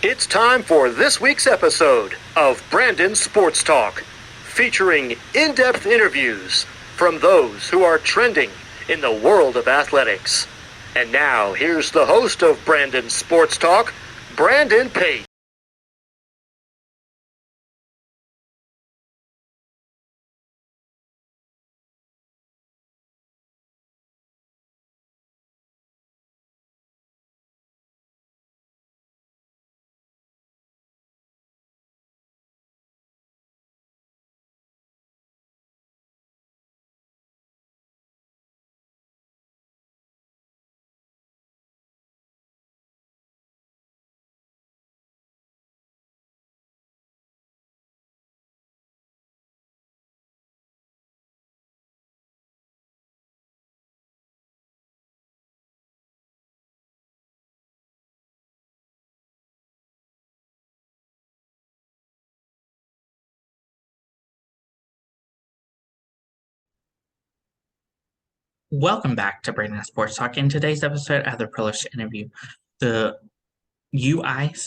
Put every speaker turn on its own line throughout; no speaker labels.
It's time for this week's episode of Brandon Sports Talk, featuring in-depth interviews from those who are trending in the world of athletics. And now, here's the host of Brandon Sports Talk, Brandon Pate.
Welcome back to Brandon Sports Talk. In today's episode, I have the privilege to interview the UIS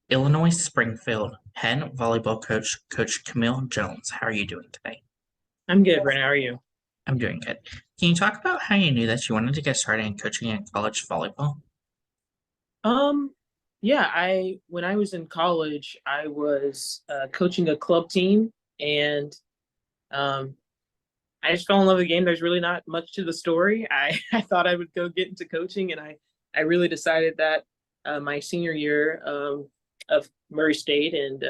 Illinois Springfield head volleyball coach, Coach Kamille Jones. How are you doing today?
I'm good, Brandon. How are you?
I'm doing good. Can you talk about how you knew that you wanted to get started in coaching in college volleyball?
When I was in college, I was coaching a club team, and I just fell in love with the game. There's really not much to the story. I thought I would go get into coaching, and I really decided that my senior year of Murray State, and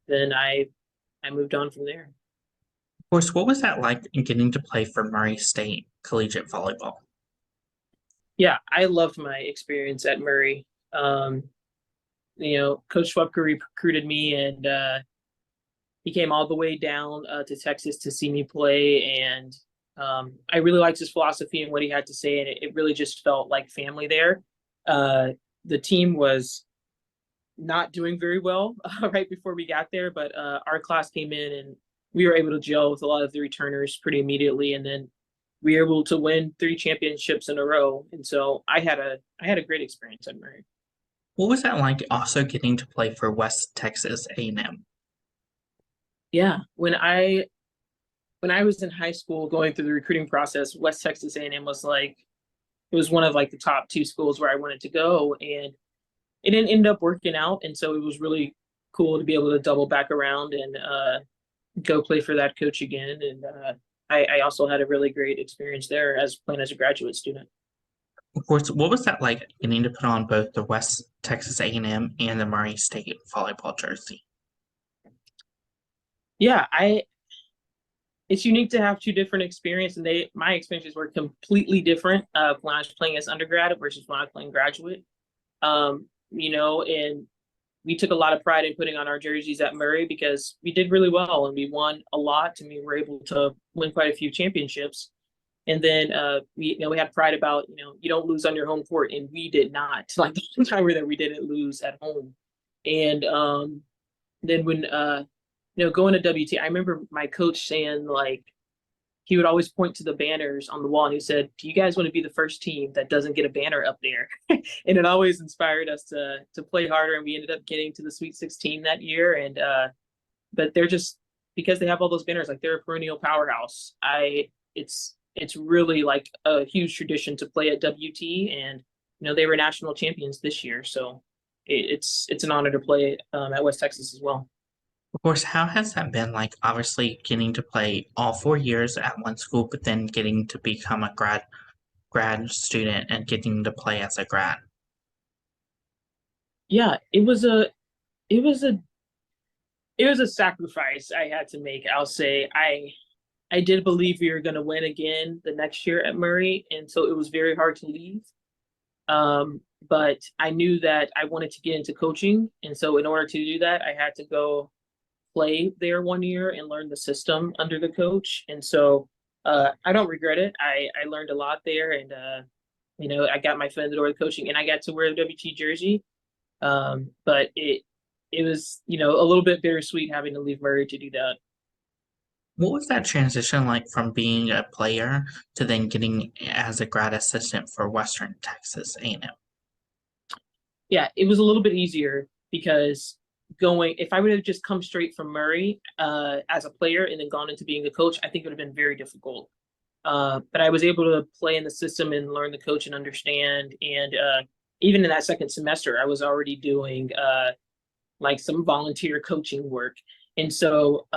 then I moved on from there.
Of course, what was that like in getting to play for Murray State collegiate volleyball?
Yeah, I loved my experience at Murray. Coach Schwebker recruited me, and he came all the way down to Texas to see me play. And I really liked his philosophy and what he had to say. And it really just felt like family there. The team was not doing very well right before we got there, but our class came in and we were able to gel with a lot of the returners pretty immediately. And then we were able to win 3 championships in a row. And so I had a great experience at Murray.
What was that like also getting to play for West Texas A&M?
Yeah, when I was in high school going through the recruiting process, West Texas A&M was it was one of the top 2 schools where I wanted to go, and it didn't end up working out. And so it was really cool to be able to double back around and go play for that coach again. And I also had a really great experience there as playing as a graduate student.
Of course, what was that like getting to put on both the West Texas A&M and the Murray State volleyball jersey?
Yeah, it's unique to have 2 different experiences, and my experiences were completely different when I was playing as undergrad versus when I was playing graduate. And we took a lot of pride in putting on our jerseys at Murray because we did really well and we won a lot, and we were able to win quite a few championships. And then we had pride about you don't lose on your home court, and we did not. Like the whole time that we didn't lose at home. And then when going to WT, I remember my coach saying he would always point to the banners on the wall, and he said, "Do you guys want to be the first team that doesn't get a banner up there?" And it always inspired us to play harder, and we ended up getting to the Sweet 16 that year. And but they're just, because they have all those banners, they're a perennial powerhouse. It's really a huge tradition to play at WT, and they were national champions this year, so it's an honor to play at West Texas as well.
Of course, how has that been like, obviously getting to play all 4 years at one school, but then getting to become a grad student and getting to play as a grad?
Yeah, it was a sacrifice I had to make. I'll say I did believe we were going to win again the next year at Murray, and so it was very hard to leave. But I knew that I wanted to get into coaching, and so in order to do that, I had to go play there 1 year and learn the system under the coach. And so I don't regret it. I learned a lot there, and I got my foot in the door of coaching, and I got to wear the WT jersey. But it was a little bit bittersweet having to leave Murray to do that.
What was that transition like from being a player to then getting as a grad assistant for Western Texas A&M?
Yeah, it was a little bit easier because if I would have just come straight from Murray as a player and then gone into being a coach, I think it would have been very difficult. But I was able to play in the system and learn the coach and understand. And even in that second semester, I was already doing like some volunteer coaching work. And so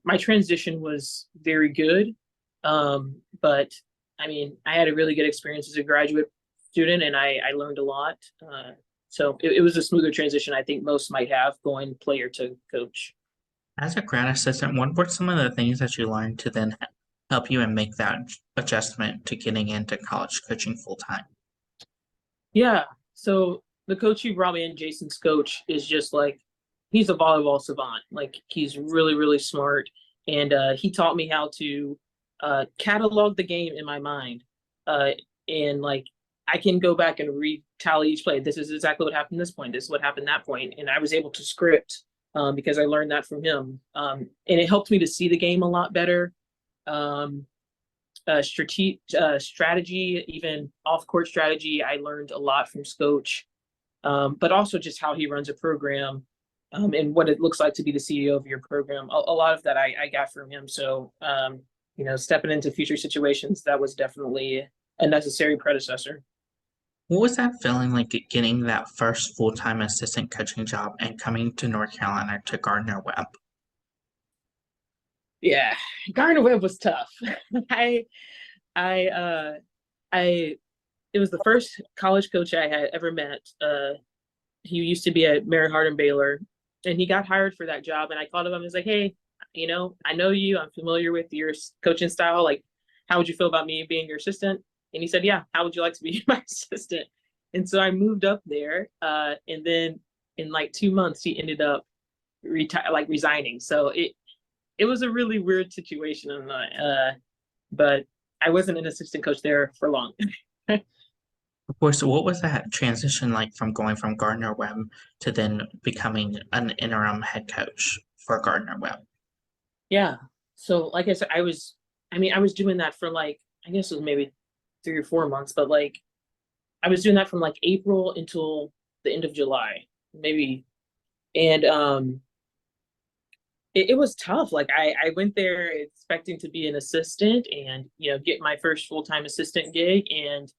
my transition was very good. But I mean, I had a really good experience as a graduate student and I learned a lot. So it was a smoother transition I think most might have going player to coach.
As a grad assistant, what were some of the things that you learned to then help you and make that adjustment to getting into college coaching full time?
Yeah. So the coach who brought me in, Jason's coach, is just like he's a volleyball savant. Like he's really, really smart. And he taught me how to catalog the game in my mind. And like I can go back and retally each play. This is exactly what happened this point. This is what happened that point. And I was able to script because I learned that from him. And it helped me to see the game a lot better. Strategy, even off-court strategy, I learned a lot from Coach, but also just how he runs a program and what it looks like to be the CEO of your program. A lot of that I got from him. So, stepping into future situations, that was definitely a necessary predecessor.
What was that feeling like getting that first full-time assistant coaching job and coming to North Carolina to Gardner Webb?
Yeah, Gardner Webb was tough. I, I, uh, I, it was the first college coach I had ever met. He used to be at Mary Hardin Baylor, and he got hired for that job. And I called him up and was like, "Hey, I know you. I'm familiar with your coaching style. Like, how would you feel about me being your assistant?" And he said, "Yeah, how would you like to be my assistant?" And so I moved up there, and then in like 2 months, he ended up resigning. So it was a really weird situation, but I wasn't an assistant coach there for long.
Of course, so what was that transition like from going from Gardner Webb to then becoming an interim head coach for Gardner Webb?
Yeah. So like I said, I was doing that for like, I guess it was maybe 3 or 4 months, but like I was doing that from like April until the end of July, maybe. And it was tough. Like I went there expecting to be an assistant and, get my first full-time assistant gig. And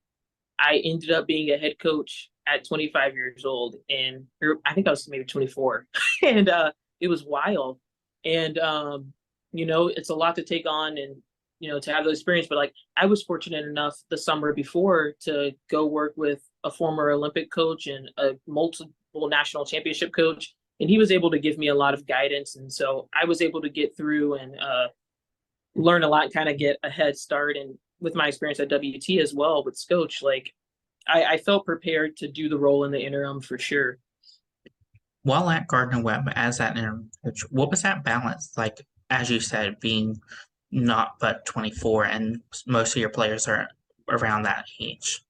I ended up being a head coach at 25 years old. And I think I was maybe 24. And it was wild. And, it's a lot to take on and, to have the experience. But like I was fortunate enough the summer before to go work with a former Olympic coach and a multiple national championship coach. And he was able to give me a lot of guidance. And so I was able to get through and learn a lot, kind of get a head start. And with my experience at WT as well with Coach, like I felt prepared to do the role in the interim for sure.
While at Gardner Webb as that interim coach, what was that balance like? As you said, being not but 24, and most of your players are around that age.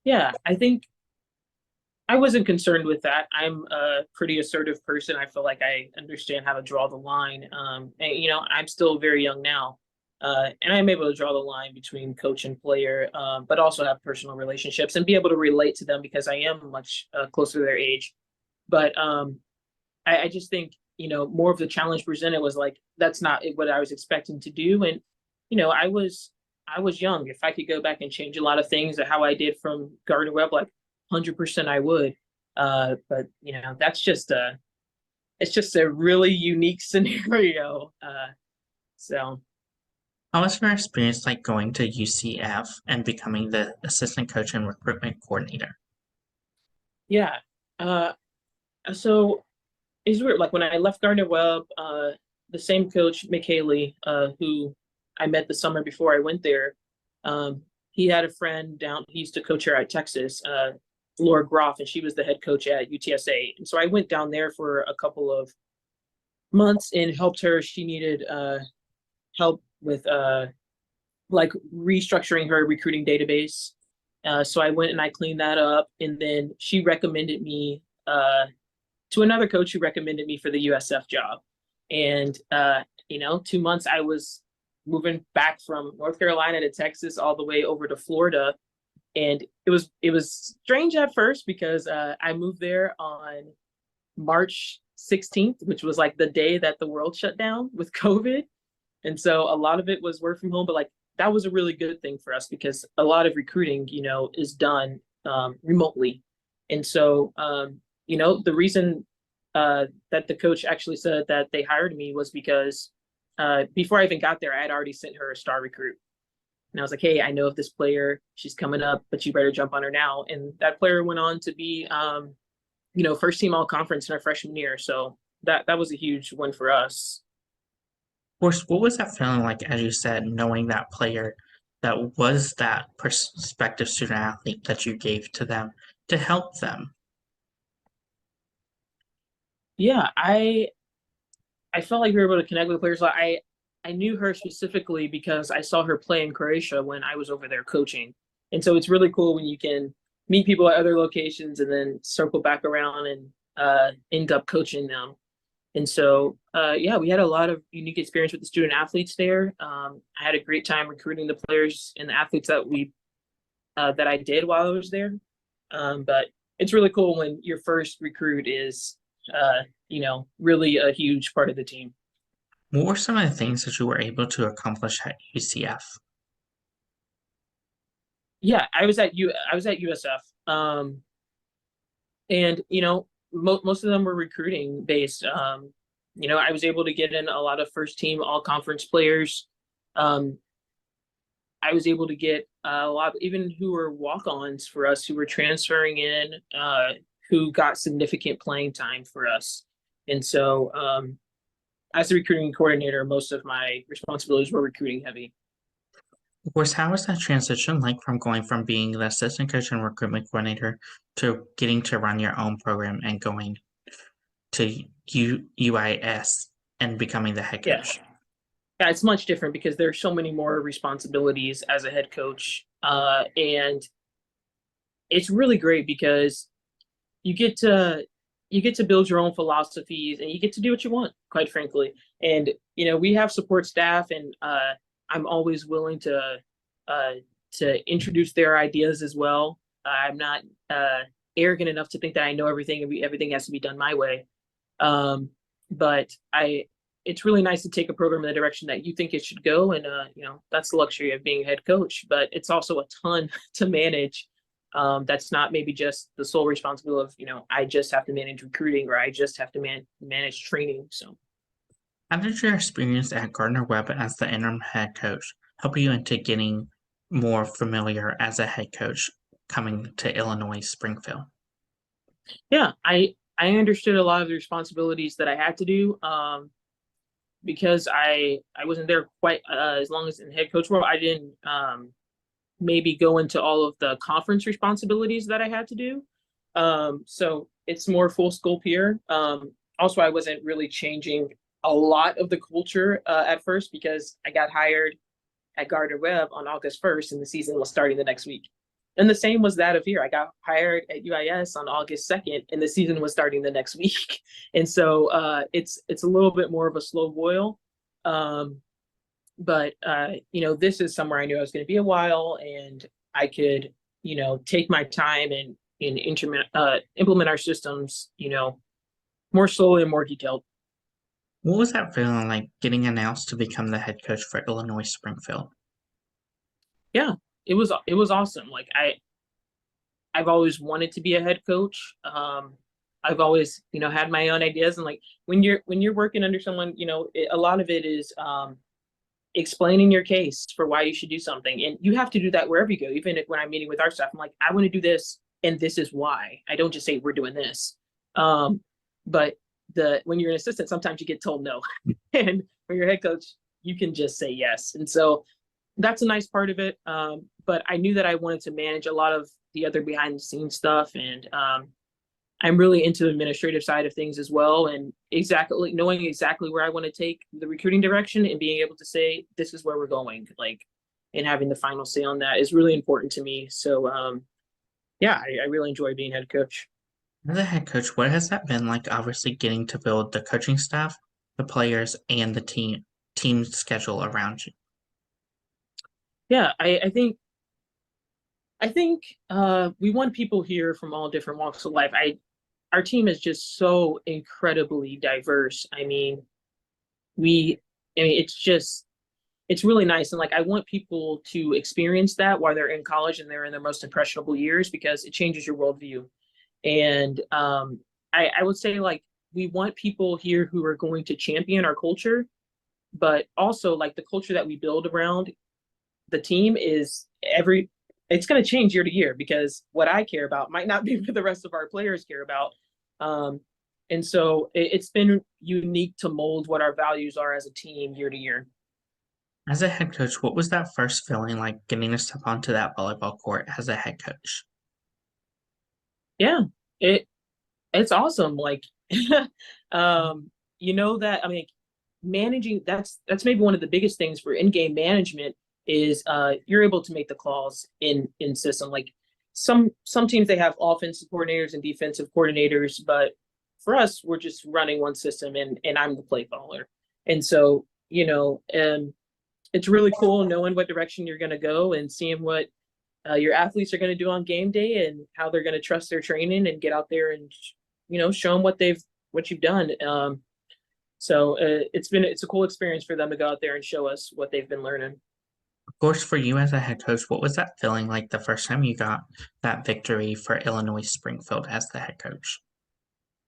Yeah, I think I wasn't concerned with that. I'm a pretty assertive person. I feel like I understand how to draw the line. And I'm still very young now, and I'm able to draw the line between coach and player, but also have personal relationships and be able to relate to them because I am much closer to their age. But I just think more of the challenge presented was like that's not what I was expecting to do, and I was young. If I could go back and change a lot of things, how I did from Gardner Webb, like 100% I would. But that's it's just a really unique scenario. So
How was your experience like going to UCF and becoming the assistant coach and recruitment coordinator?
yeah, so it's weird. Like when I left Gardner Webb, the same coach McKaylee, who I met the summer before I went there, he had a friend down. He used to coach her at Texas, Laura Groff, and she was the head coach at UTSA. And so I went down there for a couple of months and helped her. She needed help with like restructuring her recruiting database. So I went and I cleaned that up, and then she recommended me to another coach who recommended me for the USF job. And 2 months I was moving back from North Carolina to Texas all the way over to Florida. And it was strange at first because I moved there on March 16th, which was like the day that the world shut down with COVID. And so a lot of it was work from home, but like that was a really good thing for us because a lot of recruiting, is done remotely. And so, the reason that the coach actually said that they hired me was because before I even got there, I had already sent her a star recruit. And I was like, hey, I know of this player. She's coming up, but you better jump on her now. And that player went on to be, first team all conference in our freshman year. So that was a huge win for us.
Of course, what was that feeling like, as you said, knowing that player that was that prospective student athlete that you gave to them to help them?
Yeah, I felt like we were able to connect with players. Like I knew her specifically because I saw her play in Croatia when I was over there coaching. And so it's really cool when you can meet people at other locations and then circle back around and end up coaching them. And so, yeah, we had a lot of unique experience with the student athletes there. I had a great time recruiting the players and the athletes that I did while I was there. But it's really cool when your first recruit is, really a huge part of the team.
What were some of the things that you were able to accomplish at UCF?
Yeah, I was at USF, and most of them were recruiting based. I was able to get in a lot of first team all conference players. Um, I was able to get a lot, even who were walk-ons for us, who were transferring in, who got significant playing time for us. And so, as a recruiting coordinator, most of my responsibilities were recruiting heavy.
Of course, how was that transition like from going from being the assistant coach and recruitment coordinator to getting to run your own program and going to UIS and becoming the head
Yeah.
coach?
Yeah, it's much different because there's so many more responsibilities as a head coach. And it's really great because you get to you get to build your own philosophies and you get to do what you want, quite frankly. And we have support staff, and I'm always willing uh, to introduce their ideas as well. I'm not arrogant enough to think that I know everything and everything has to be done my way. But it's really nice to take a program in the direction that you think it should go, and that's the luxury of being a head coach. But it's also a ton to manage. That's not maybe just the sole responsibility of I just have to manage recruiting or I just have to manage training. So
How did your experience at Gardner Webb as the interim head coach help you into getting more familiar as a head coach coming to Illinois Springfield?
yeah, I understood a lot of the responsibilities that I had to do. Because I wasn't there quite as long as in head coach role. I didn't maybe go into all of the conference responsibilities that I had to do. So it's more full scope here. Also, I wasn't really changing a lot of the culture at first because I got hired at Gardner Webb on August 1st and the season was starting the next week. And the same was that of here. I got hired at UIS on August 2nd and the season was starting the next week. And so it's a little bit more of a slow boil. But this is somewhere I knew I was going to be a while and I could, take my time and implement our systems, more slowly and more detailed.
What was that feeling like getting announced to become the head coach for Illinois Springfield?
Yeah, it was awesome. Like I've always wanted to be a head coach. I've always, had my own ideas, and like when you're working under someone, a lot of it is explaining your case for why you should do something, and you have to do that wherever you go. Even when I'm meeting with our staff, I'm like, I want to do this, and this is why. I don't just say we're doing this. But when you're an assistant, sometimes you get told no, and when you're a head coach, you can just say yes, and so that's a nice part of it. But I knew that I wanted to manage a lot of the other behind the scenes stuff, and I'm really into the administrative side of things as well, and knowing exactly where I want to take the recruiting direction and being able to say this is where we're going, like, and having the final say on that is really important to me. So yeah, I really enjoy being head coach.
As a head coach, what has that been like? Obviously, getting to build the coaching staff, the players, and the team schedule around you.
Yeah, I think I think we want people here from all different walks of life. Our team is just so incredibly diverse. We I mean it's really nice, and like I want people to experience that while they're in college and they're in their most impressionable years because it changes your worldview. And I would say like we want people here who are going to champion our culture, but also like the culture that we build around the team is every it's going to change year to year because what I care about might not be what the rest of our players care about. Um, and so it's been unique to mold what our values are as a team year to year.
As a head coach, what was that first feeling like getting to step onto that volleyball court as a head coach?
Yeah, it it's awesome. Like, that managing that's maybe one of the biggest things for in-game management is you're able to make the calls in system. Like some teams they have offensive coordinators and defensive coordinators, but for us we're just running one system and I'm the play caller. And so, it's really cool knowing what direction you're going to go and seeing what your athletes are going to do on game day and how they're going to trust their training and get out there and show them what you've done. It's a cool experience for them to go out there and show us what they've been learning.
Of course, for you as a head coach, what was that feeling like the first time you got that victory for Illinois Springfield as the head coach?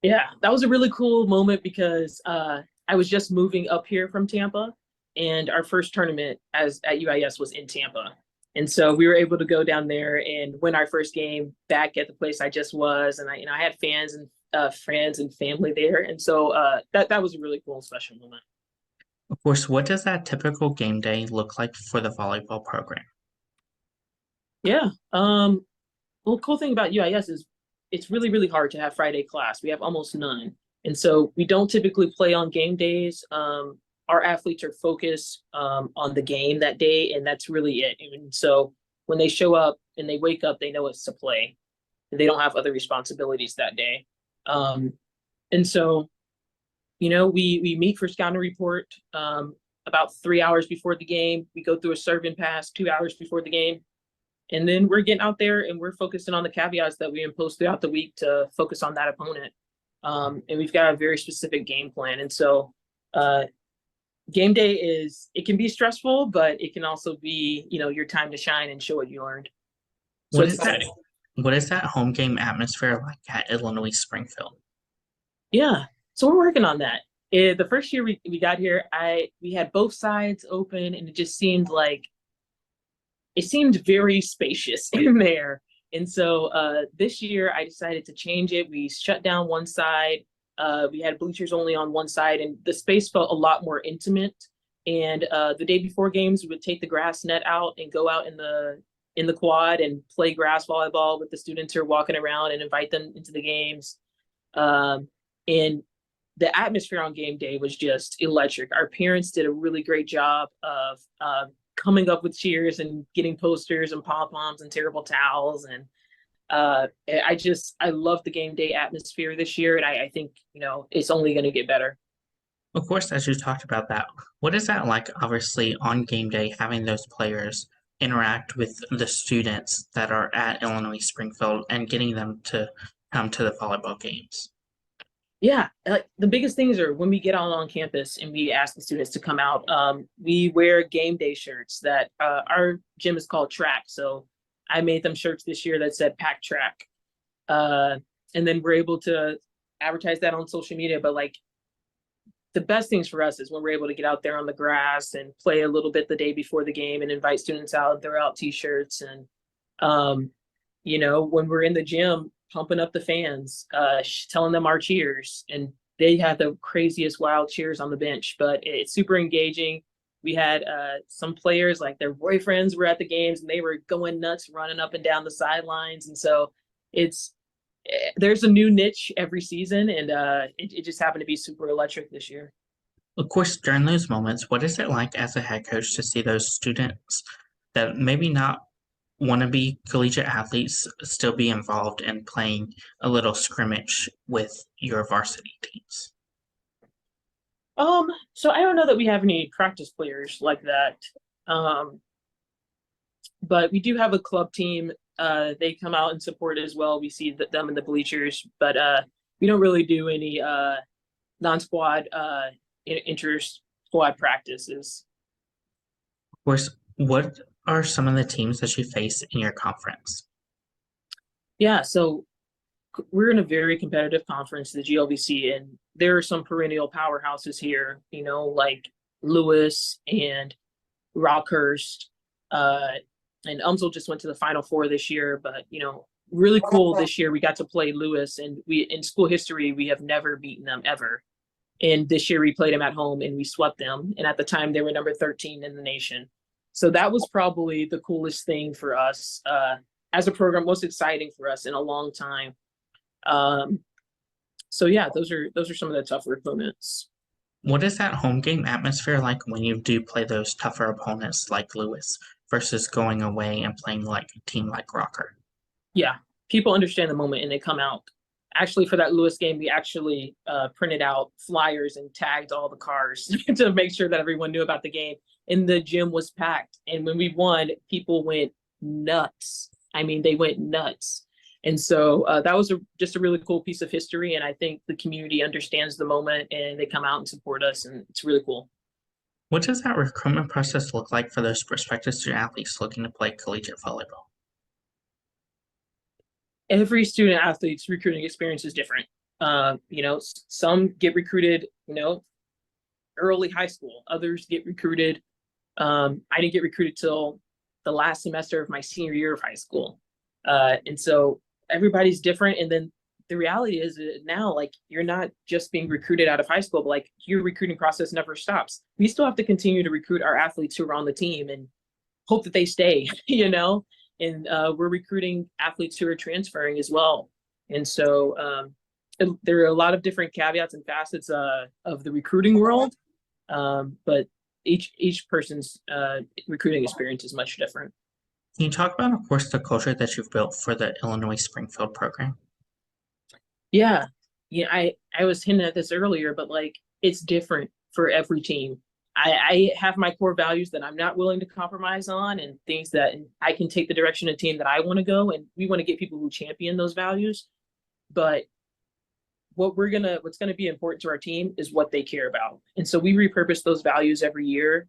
Yeah, that was a really cool moment because I was just moving up here from Tampa, and our first tournament as at UIS was in Tampa. And so we were able to go down there and win our first game back at the place I just was, and I had fans and friends and family there, and so that was a really cool and special moment.
Of course, what does that typical game day look like for the volleyball program?
Yeah. Well, the cool thing about UIS is it's really, really hard to have Friday class. We have almost none. And so we don't typically play on game days. Our athletes are focused on the game that day, and that's really it. And so when they show up and they wake up, they know it's to play. And they don't have other responsibilities that day. Um, and so, we meet for scouting report about 3 hours before the game. We go through a serve and pass 2 hours before the game. And then we're getting out there and we're focusing on the caveats that we impose throughout the week to focus on that opponent. And we've got a very specific game plan. And so game day it can be stressful, but it can also be, your time to shine and show what you learned. So
What
it's
is that?
exciting.
What is that home game atmosphere like at Illinois Springfield?
Yeah. So we're working on that. The first year we got here, we had both sides open and it seemed very spacious in there. And so this year I decided to change it. We shut down one side. We had bleachers only on one side, and the space felt a lot more intimate. And the day before games, we would take the grass net out and go out in the quad and play grass volleyball with the students who are walking around and invite them into the games. And the atmosphere on game day was just electric. Our parents did a really great job of coming up with cheers and getting posters and pom-poms and terrible towels. And I love the game day atmosphere this year. And I think, it's only going to get better.
Of course, as you talked about that, what is that like, obviously, on game day, having those players interact with the students that are at Illinois Springfield and getting them to come to the volleyball games?
Yeah, like the biggest things are when we get out on campus and we ask the students to come out. We wear game day shirts that our gym is called Track. So I made them shirts this year that said Pack Track. And then we're able to advertise that on social media. But like the best things for us is when we're able to get out there on the grass and play a little bit the day before the game and invite students out and throw out t-shirts. And, when we're in the gym, pumping up the fans, telling them our cheers, and they have the craziest wild cheers on the bench, but it's super engaging. We had some players, like their boyfriends were at the games and they were going nuts, running up and down the sidelines. And so there's a new niche every season, and it just happened to be super electric this year.
Of course, during those moments, what is it like as a head coach to see those students that maybe not want to be collegiate athletes still be involved in playing a little scrimmage with your varsity teams?
So I don't know that we have any practice players like that. But we do have a club team they come out and support as well. We see them in the bleachers, but we don't really do any non-squad inter-squad practices.
Of course, what are some of the teams that you face in your conference?
Yeah, so we're in a very competitive conference, the GLVC, and there are some perennial powerhouses here, like Lewis and Rockhurst, and Umsel just went to the Final Four this year. But really cool this year we got to play Lewis, and we in school history we have never beaten them ever. And this year we played them at home and we swept them. And at the time they were number 13 in the nation. So that was probably the coolest thing for us as a program, most exciting for us in a long time. So yeah, those are some of the tougher opponents.
What is that home game atmosphere like when you do play those tougher opponents like Lewis versus going away and playing like a team like Rocker?
Yeah, people understand the moment and they come out. Actually, for that Lewis game, we actually printed out flyers and tagged all the cars to make sure that everyone knew about the game. And the gym was packed. And when we won, people went nuts. I mean, they went nuts. And so that was just a really cool piece of history. And I think the community understands the moment and they come out and support us. And it's really cool.
What does that recruitment process look like for those prospective student athletes looking to play collegiate volleyball?
Every student athlete's recruiting experience is different. Some get recruited, early high school. Others get recruited. I didn't get recruited till the last semester of my senior year of high school. And so everybody's different. And then the reality is that now, like, you're not just being recruited out of high school, but like your recruiting process never stops. We still have to continue to recruit our athletes who are on the team and hope that they stay, and we're recruiting athletes who are transferring as well. And so there are a lot of different caveats and facets of the recruiting world, but each person's recruiting experience is much different.
Can you talk about, of course, the culture that you've built for the Illinois Springfield program?
Yeah, I was hinting at this earlier, but like it's different for every team. I have my core values that I'm not willing to compromise on, and things that I can take the direction of team that I want to go, and we want to get people who champion those values. But what's gonna be important to our team is what they care about, and so we repurpose those values every year.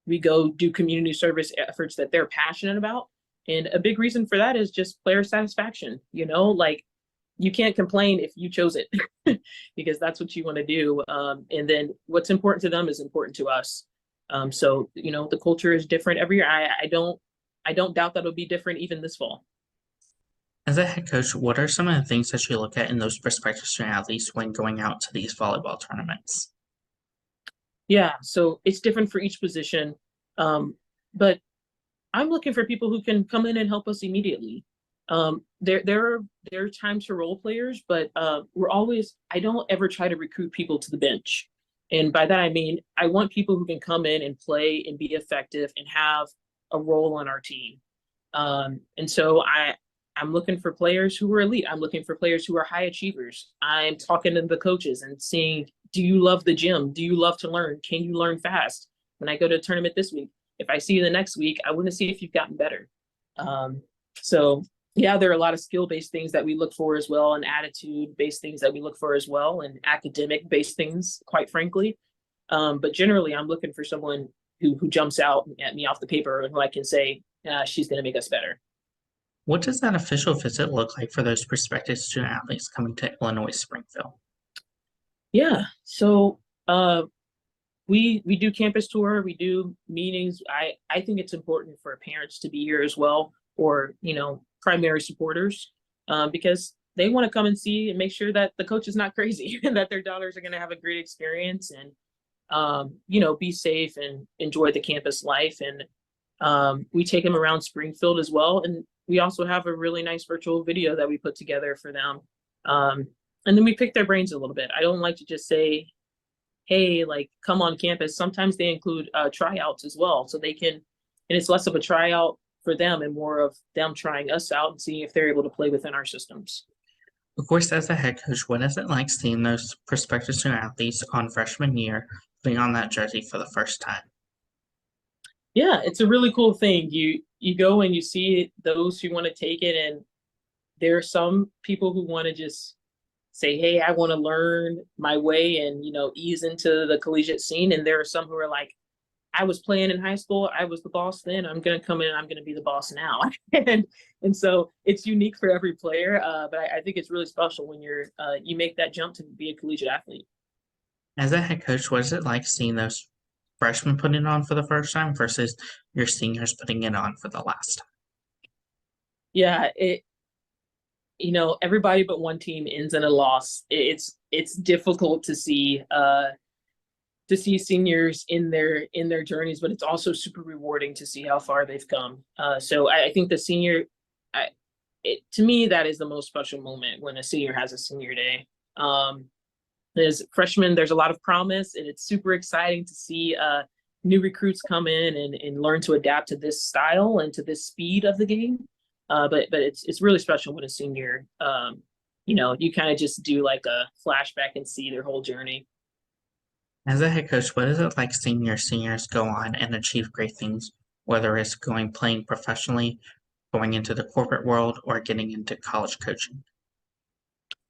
We go do community service efforts that they're passionate about, and a big reason for that is just player satisfaction. Like you can't complain if you chose it because that's what you want to do. And then what's important to them is important to us. So, the culture is different every year. I don't doubt that it'll be different even this fall.
As a head coach, what are some of the things that you look at in those prospective student athletes when going out to these volleyball tournaments?
Yeah, so it's different for each position. But I'm looking for people who can come in and help us immediately. There are times for role players, but I don't ever try to recruit people to the bench. And by that, I mean, I want people who can come in and play and be effective and have a role on our team. And so I'm looking for players who are elite. I'm looking for players who are high achievers. I'm talking to the coaches and seeing, do you love the gym? Do you love to learn? Can you learn fast? When I go to a tournament this week, if I see you the next week, I want to see if you've gotten better. So yeah, there are a lot of skill-based things that we look for as well, and attitude-based things that we look for as well, and academic-based things, quite frankly. But generally, I'm looking for someone who jumps out at me off the paper and who I can say, she's going to make us better.
What does that official visit look like for those prospective student athletes coming to Illinois Springfield?
Yeah, so we do campus tour, we do meetings. I think it's important for parents to be here as well, or primary supporters, because they want to come and see and make sure that the coach is not crazy and that their daughters are going to have a great experience and be safe and enjoy the campus life. And we take them around Springfield as well, and we also have a really nice virtual video that we put together for them. And then we pick their brains a little bit. I don't like to just say, hey, like, come on campus. Sometimes they include tryouts as well, so they can, and it's less of a tryout for them and more of them trying us out and seeing if they're able to play within our systems.
Of course, as a head coach, what is it like seeing those prospective student athletes on freshman year putting on that jersey for the first time?
Yeah, it's a really cool thing. You go and you see those who want to take it, and there are some people who want to just say, "Hey, I want to learn my way and ease into the collegiate scene." And there are some who are like, "I was playing in high school. I was the boss then. I'm gonna come in. And I'm gonna be the boss now." and so it's unique for every player. But I think it's really special when you make that jump to be a collegiate athlete.
As a head coach, what is it like seeing those freshmen putting it on for the first time versus your seniors putting it on for the last time?
Yeah, everybody but one team ends in a loss. It's difficult to see seniors in their journeys, but it's also super rewarding to see how far they've come. So I think the senior, to me, that is the most special moment when a senior has a senior day. As freshmen, there's a lot of promise, and it's super exciting to see new recruits come in and learn to adapt to this style and to this speed of the game. But it's really special when a senior, you kind of just do like a flashback and see their whole journey.
As a head coach, what is it like seeing your seniors go on and achieve great things, whether it's playing professionally, going into the corporate world, or getting into college coaching?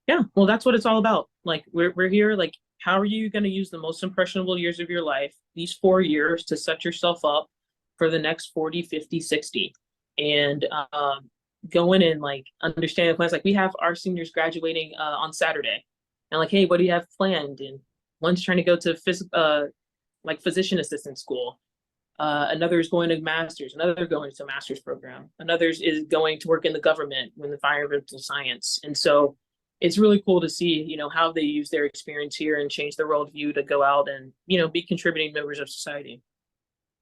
Yeah, well, that's what it's all about. Like we're here. Like, how are you going to use the most impressionable years of your life, these 4 years, to set yourself up for the next 40, 50, 60, and go in and like understand the plans. Like we have our seniors graduating on Saturday, and like, hey, what do you have planned? And one's trying to go to like physician assistant school. Another is going to masters. Another going to a master's program. Another is going to work in the government in the environmental science. And so it's really cool to see, how they use their experience here and change their worldview to go out and, be contributing members of society.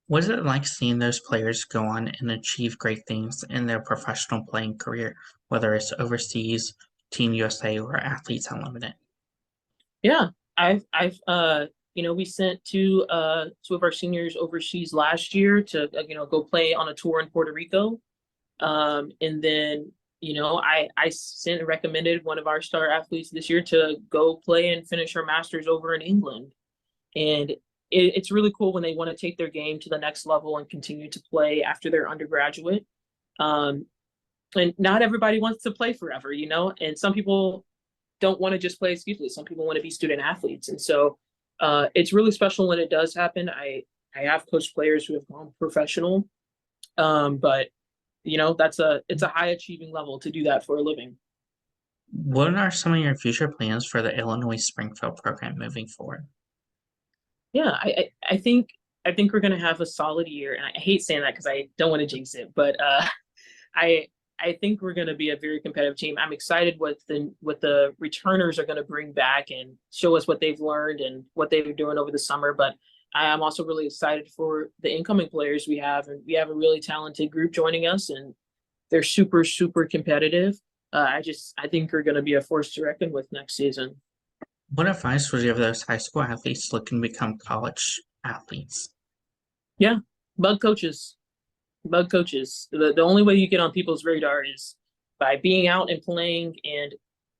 What is it like seeing those players go on and achieve great things in their professional playing career, whether it's overseas, Team USA, or Athletes Unlimited?
Yeah, we sent two of our seniors overseas last year to, go play on a tour in Puerto Rico. And then, I sent and recommended one of our star athletes this year to go play and finish her master's over in England. And it's really cool when they want to take their game to the next level and continue to play after their undergraduate. Um, and not everybody wants to play forever, and some people don't want to just play exclusively. Some people want to be student athletes. And so it's really special when it does happen. I have coached players who have gone professional, but it's a high achieving level to do that for a living.
What are some of your future plans for the Illinois Springfield program moving forward?
Yeah, I think we're gonna have a solid year, and I hate saying that because I don't want to jinx it, but I I think we're gonna be a very competitive team. I'm excited what the returners are gonna bring back and show us what they've learned and what they've been doing over the summer. But I am also really excited for the incoming players we have, and we have a really talented group joining us, and they're super super competitive. I think we're gonna be a force to reckon with next season.
What advice would you give those high school athletes looking to become college athletes?
Yeah, bug coaches. Bug coaches. The only way you get on people's radar is by being out and playing and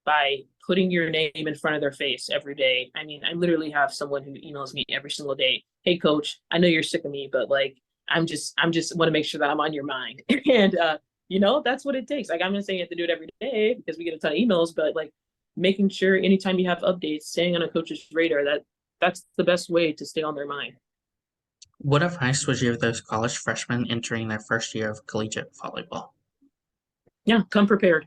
by putting your name in front of their face every day. I mean, I literally have someone who emails me every single day. Hey coach, I know you're sick of me, but like I'm just want to make sure that I'm on your mind. And that's what it takes. Like I'm not saying you have to do it every day because we get a ton of emails, but like making sure anytime you have updates, staying on a coach's radar, that's the best way to stay on their mind.
What advice would you give those college freshmen entering their first year of collegiate volleyball?
Yeah, come prepared.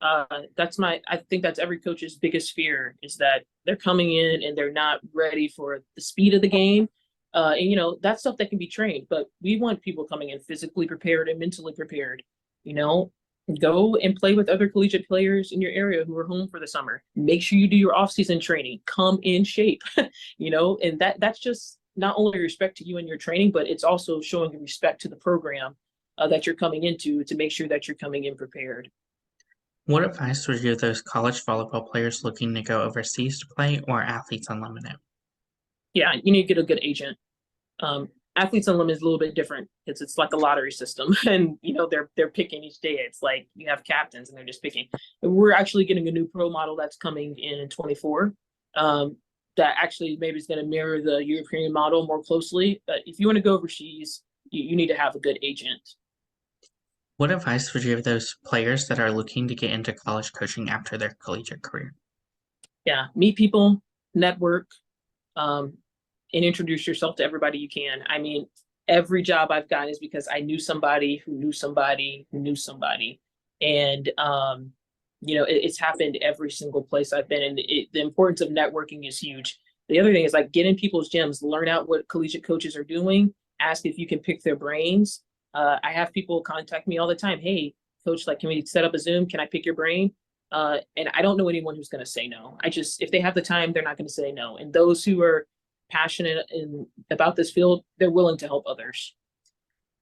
I think that's every coach's biggest fear is that they're coming in and they're not ready for the speed of the game. And that's stuff that can be trained, but we want people coming in physically prepared and mentally prepared. You know, go and play with other collegiate players in your area who are home for the summer. Make sure you do your off-season training. Come in shape. And that's just not only respect to you and your training, but it's also showing respect to the program that you're coming into to make sure that you're coming in prepared.
What advice would you give those college volleyball players looking to go overseas to play or Athletes Unlimited?
Yeah, you need to get a good agent. Athletes Unlimited is a little bit different. It's like a lottery system, and they're picking each day. It's like you have captains, and they're just picking. We're actually getting a new pro model that's coming in 24. That actually maybe is going to mirror the European model more closely. But if you want to go overseas, you need to have a good agent.
What advice would you give those players that are looking to get into college coaching after their collegiate career?
Yeah, meet people, network, and introduce yourself to everybody you can. I mean, every job I've gotten is because I knew somebody who knew somebody who knew somebody. And, it's happened every single place I've been. And the importance of networking is huge. The other thing is like get in people's gyms, learn out what collegiate coaches are doing, ask if you can pick their brains. I have people contact me all the time. Hey, coach, like, can we set up a Zoom? Can I pick your brain? And I don't know anyone who's going to say no. If they have the time, they're not going to say no. And those who are passionate about this field, they're willing to help others.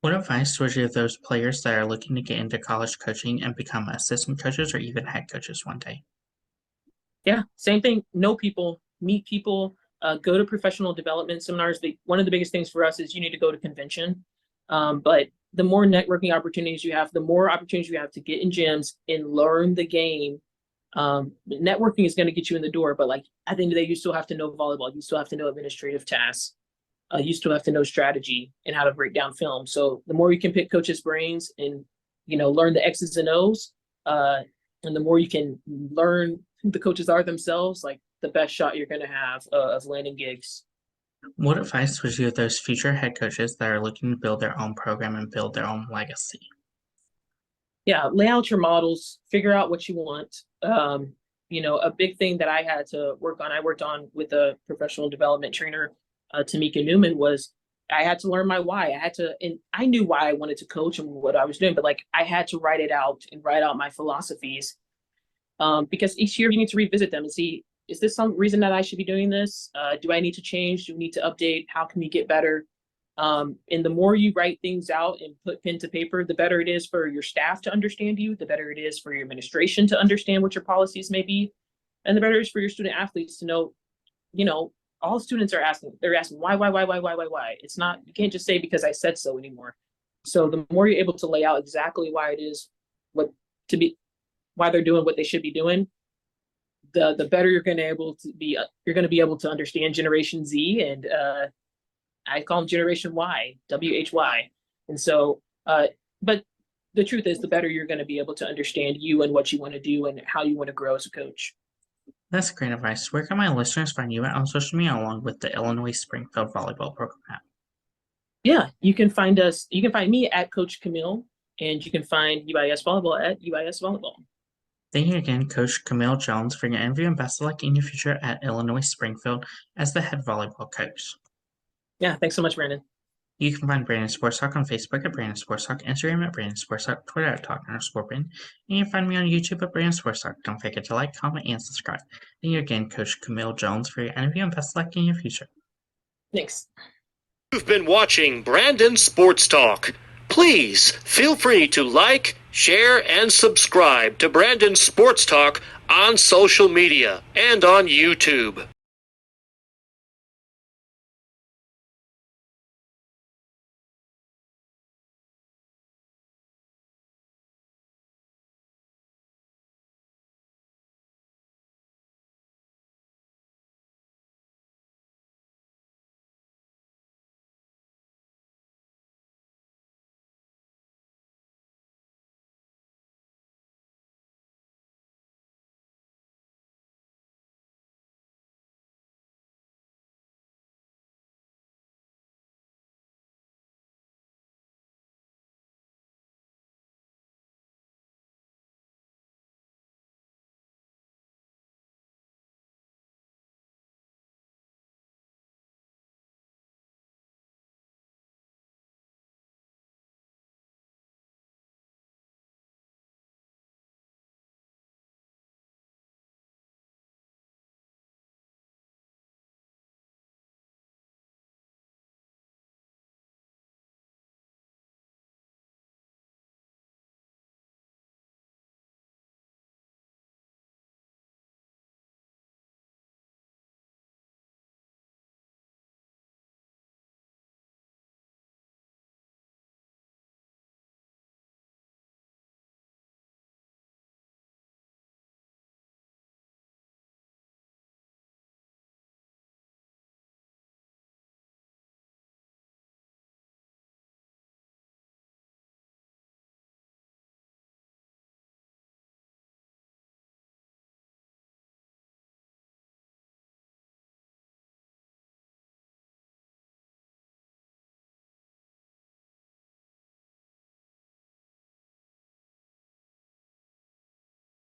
What advice would you give those players that are looking to get into college coaching and become assistant coaches or even head coaches one day?
Yeah, same thing. Know people, meet people, go to professional development seminars. One of the biggest things for us is you need to go to convention. But the more networking opportunities you have, the more opportunities you have to get in gyms and learn the game. Networking is going to get you in the door, but like at the end of the day, you still have to know volleyball. You still have to know administrative tasks. You still have to know strategy and how to break down film. So the more you can pick coaches' brains and learn the X's and O's, and the more you can learn who the coaches are themselves, like the best shot you're going to have of landing gigs.
What advice would you give those future head coaches that are looking to build their own program and build their own legacy?
Yeah, lay out your models, figure out what you want. A big thing that I had to work on, I worked on with a professional development trainer, Tamika Newman, was I had to learn my why. And I knew why I wanted to coach and what I was doing, but like I had to write it out and write out my philosophies. Because each year you need to revisit them and see, is this some reason that I should be doing this? Do I need to change? Do we need to update? How can we get better? And the more you write things out and put pen to paper, the better it is for your staff to understand you, the better it is for your administration to understand what your policies may be, and the better it is for your student athletes to know, all students are asking, they're asking why? It's not, you can't just say because I said so anymore. So the more you're able to lay out exactly why it is why they're doing what they should be doing, the better you're going to be able to understand Generation Z, and I call them Generation Y, WHY. And so, but the truth is, the better you're going to be able to understand you and what you want to do and how you want to grow as a coach.
That's great advice. Where can my listeners find you at on social media along with the Illinois Springfield volleyball program app?
Yeah, you can find me at Coach Kamille, and you can find UIS Volleyball at UIS Volleyball.
Thank you again, Coach Kamille Jones, for your interview, and best of luck in your future at Illinois Springfield as the head volleyball coach.
Yeah, thanks so much, Brandon.
You can find Brandon Sports Talk on Facebook at Brandon Sports Talk, Instagram at Brandon Sports Talk, Twitter at Talk_Brandon, and you can find me on YouTube at Brandon Sports Talk. Don't forget to like, comment, and subscribe. Thank you again, Coach Kamille Jones, for your interview, and best of luck in your future.
Thanks.
You've been watching Brandon Sports Talk. Please feel free to like, share, and subscribe to Brandon Sports Talk on social media and on YouTube.